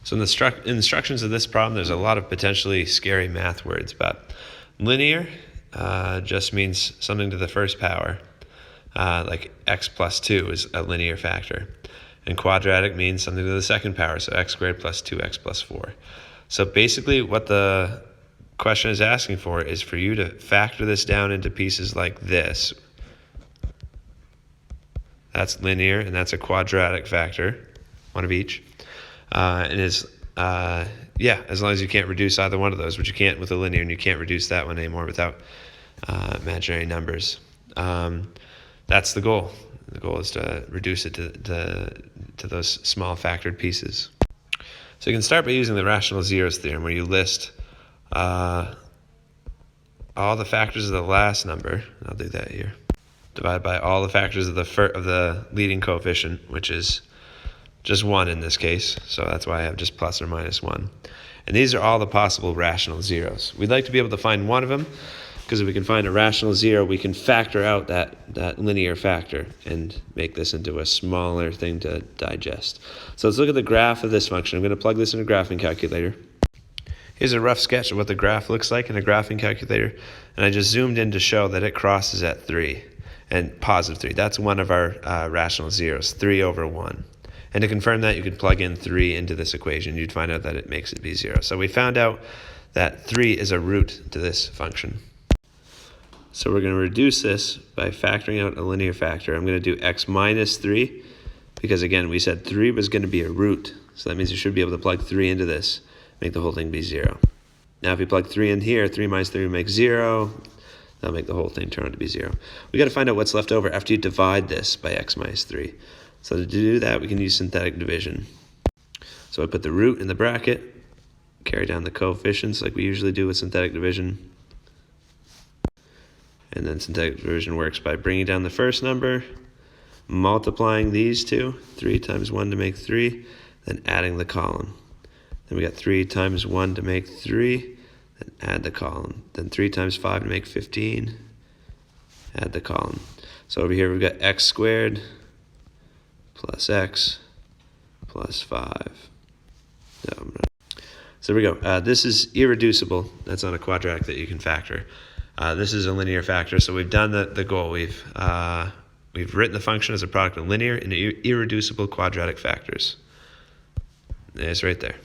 So in the instructions of this problem, there's a lot of potentially scary math words, but linear just means something to the first power, like x plus 2 is a linear factor. And quadratic means something to the second power, so x squared plus 2x plus 4. So basically what the question is asking for is for you to factor this down into pieces like this. That's linear, and that's a quadratic factor, one of each. And is, as long as you can't reduce either one of those, which you can't with a linear, and you can't reduce that one anymore without imaginary numbers. That's the goal. The goal is to reduce it to those small factored pieces. So you can start by using the rational zeros theorem, where you list all the factors of the last number. I'll do that here. Divide by all the factors of the leading coefficient, which is just 1 in this case. So that's why I have just plus or minus 1. And these are all the possible rational zeros. We'd like to be able to find one of them, because if we can find a rational zero, we can factor out that linear factor and make this into a smaller thing to digest. So let's look at the graph of this function. I'm going to plug this in a graphing calculator. Here's a rough sketch of what the graph looks like in a graphing calculator. And I just zoomed in to show that it crosses at 3 and positive 3. That's one of our rational zeros, 3 over 1. And to confirm that, you could plug in 3 into this equation. You'd find out that it makes it be 0. So we found out that 3 is a root to this function. So we're going to reduce this by factoring out a linear factor. I'm going to do x minus 3, because again, we said 3 was going to be a root. So that means you should be able to plug 3 into this, make the whole thing be 0. Now if you plug 3 in here, 3 minus 3 makes 0. That'll make the whole thing turn out to be 0. We got to find out what's left over after you divide this by x minus 3. So to do that, we can use synthetic division. So I put the root in the bracket, carry down the coefficients like we usually do with synthetic division. And then synthetic division works by bringing down the first number, multiplying these two, 3 times 1 to make 3, then adding the column. Then we got 3 times 1 to make 3, then add the column. Then 3 times 5 to make 15, add the column. So over here we've got x squared plus x plus 5. So there we go. This is irreducible. That's not a quadratic that you can factor. This is a linear factor, so we've done the goal. We've written the function as a product of linear and irreducible quadratic factors. It's right there.